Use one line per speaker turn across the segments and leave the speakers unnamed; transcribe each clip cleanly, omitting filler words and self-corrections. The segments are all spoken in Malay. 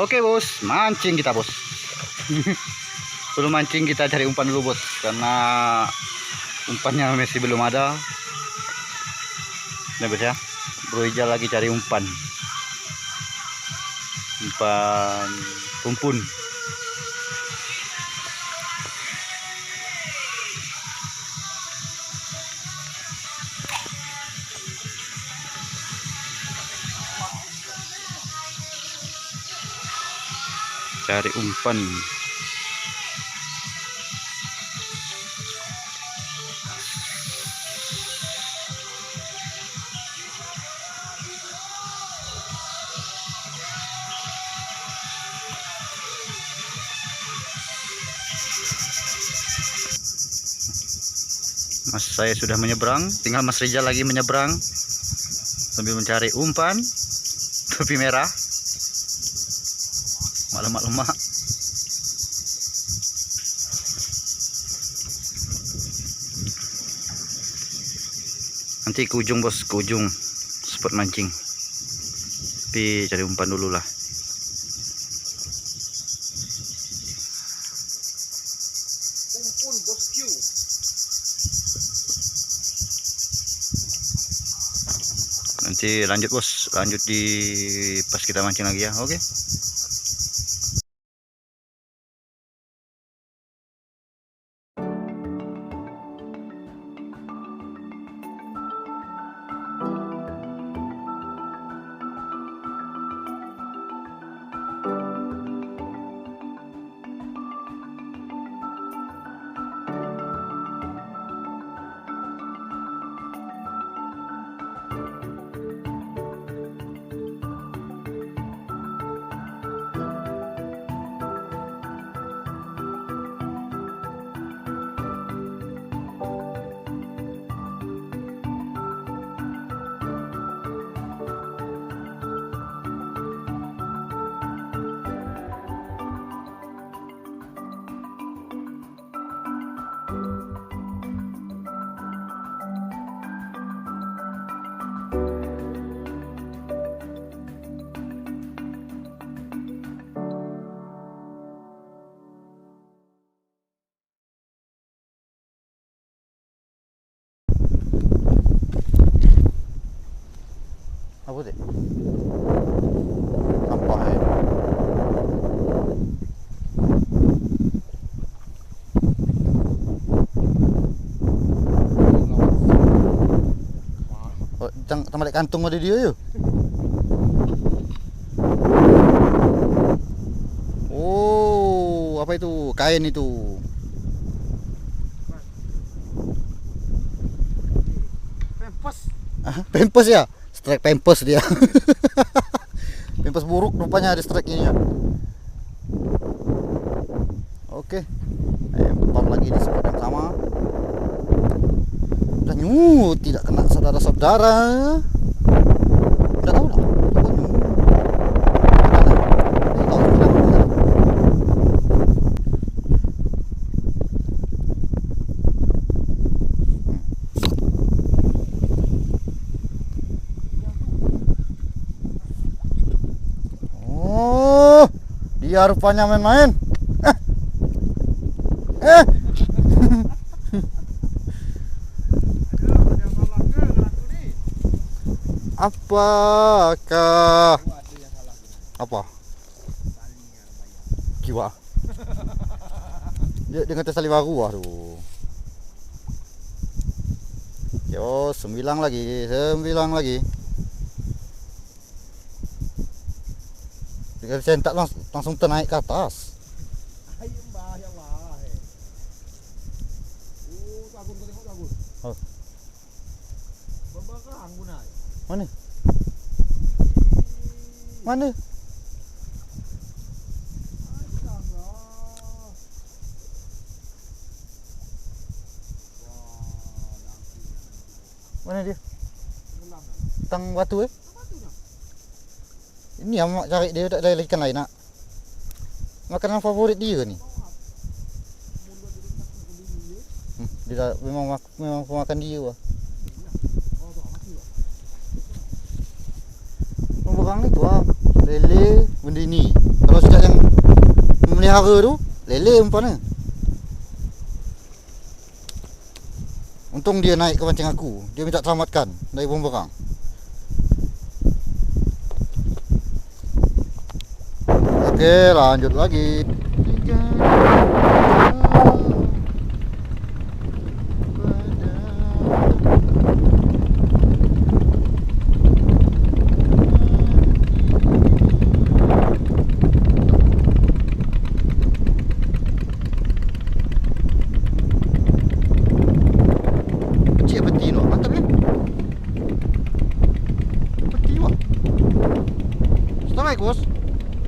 Oke bos, mancing kita bos. Belum mancing, kita cari umpan dulu bos, karena umpannya masih belum ada. Nah bos ya, Bro Ija lagi cari umpan pumpun. Cari umpan. Mas saya sudah menyeberang, tinggal Mas Rizal lagi menyeberang sambil mencari umpan topi merah. Lemak-lemak. Nanti ke ujung bos, ke ujung spot mancing. Tapi cari umpan dulu lah.
Umpun bosku.
Nanti lanjut bos, lanjut di pas kita mancing lagi ya. Oke. Apa sih? Sampah ya. Oh, jangan balik kantung ada dia yuk. Oh, apa itu? Kain itu.
Pempes.
Pempes ya? Strike pempes dia. Pempes buruk rupanya ada strike-nya. Oke. Lempar lagi di spot yang sama. Udah nyut, tidak kena saudara-saudara. Udah tahu dah. Dia rupanya main-main. Apakah? Apa? Kiwa. Dia dengan tali baru tuh. Yo, 9 lagi. Dia sentak langsung ternaik ke atas.
Ayo mbah ya mbah. Bagus tengok bagus.
Oh.
Babakang gunai.
Mana? Mana? Mana dia? Tang batu eh? Ini yang mak cari dia, tak ada ikan lain nak. Makanan favorit dia ni. Dia memang pemakan dia lah. Orang ni tu ah, lele, benda ni. Kalau sejak yang memelihara tu, lele umpannya. Untung dia naik ke pancing aku. Dia minta selamatkan dari bumerang. Okey, lanjut lagi. Kecil peti tu, mantap ya. Peti wah. Strike bos.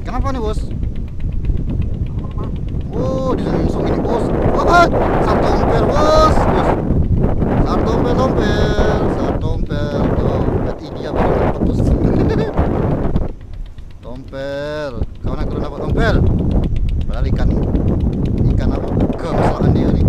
Kenapa nih bos? Oh, dia langsung ini bos. Wah, satu ompel bos, bos. Satu ompel, satu ompel. Dompet ini dia baru putus. Tompel. Kawan aku dapat tompel. Padahal ikan apa? Kemesraan dia ni.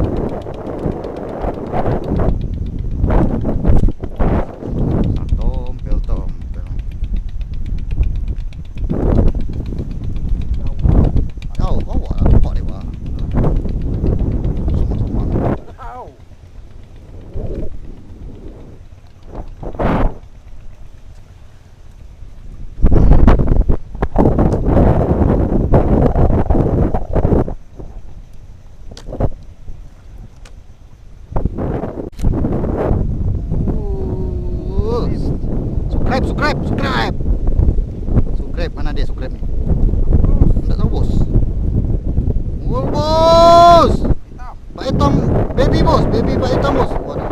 Subscribe mana dia subscribe ni? Tak tahu bos. Oh bos. Pak Hitam baby bos, baby Pak Hitam bos. Waduh.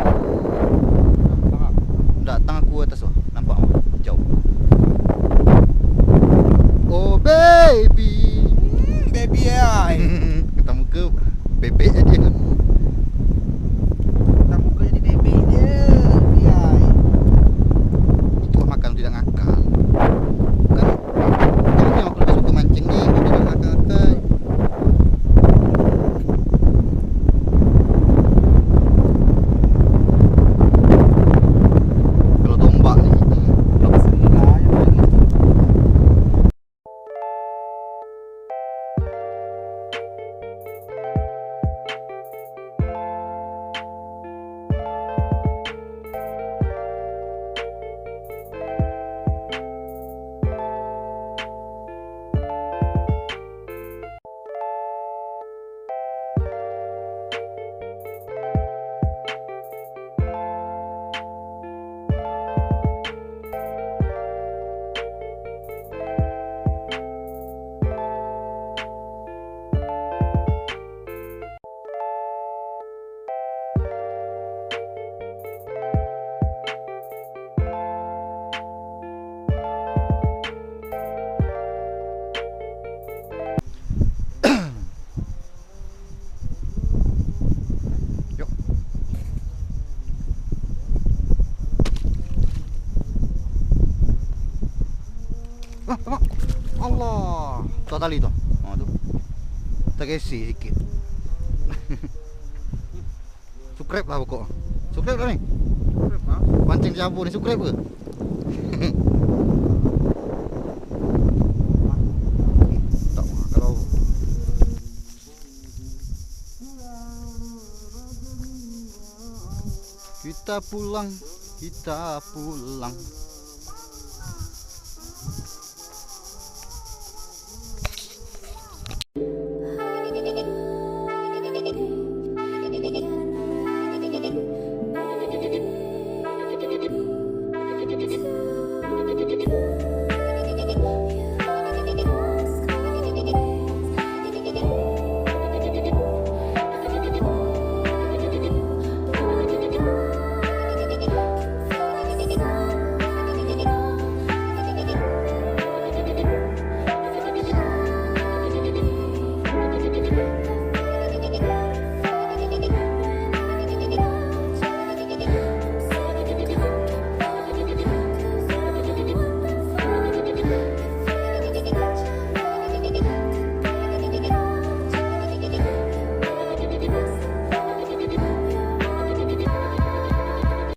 Datang aku atas tu. Nampak jauh. Oh baby.
Baby ai.
Kata muka bebek je dia.
Tak muka jadi baby dia. Biai.
Itu makan tidak ngakal. Kan kamu yang aku lebih suka mancing ni, kau tidak ngakal-ngakal. Kalau tombak ni
Lah yang lagi.
Tengok. Allah. Tu tali tu. Ha tu. Tergesi sikit. Subscribe lah pokok. Subscribe dah ni. Pancing jambu ni subscribe ke? Tak kalau kita pulang.
Thank you.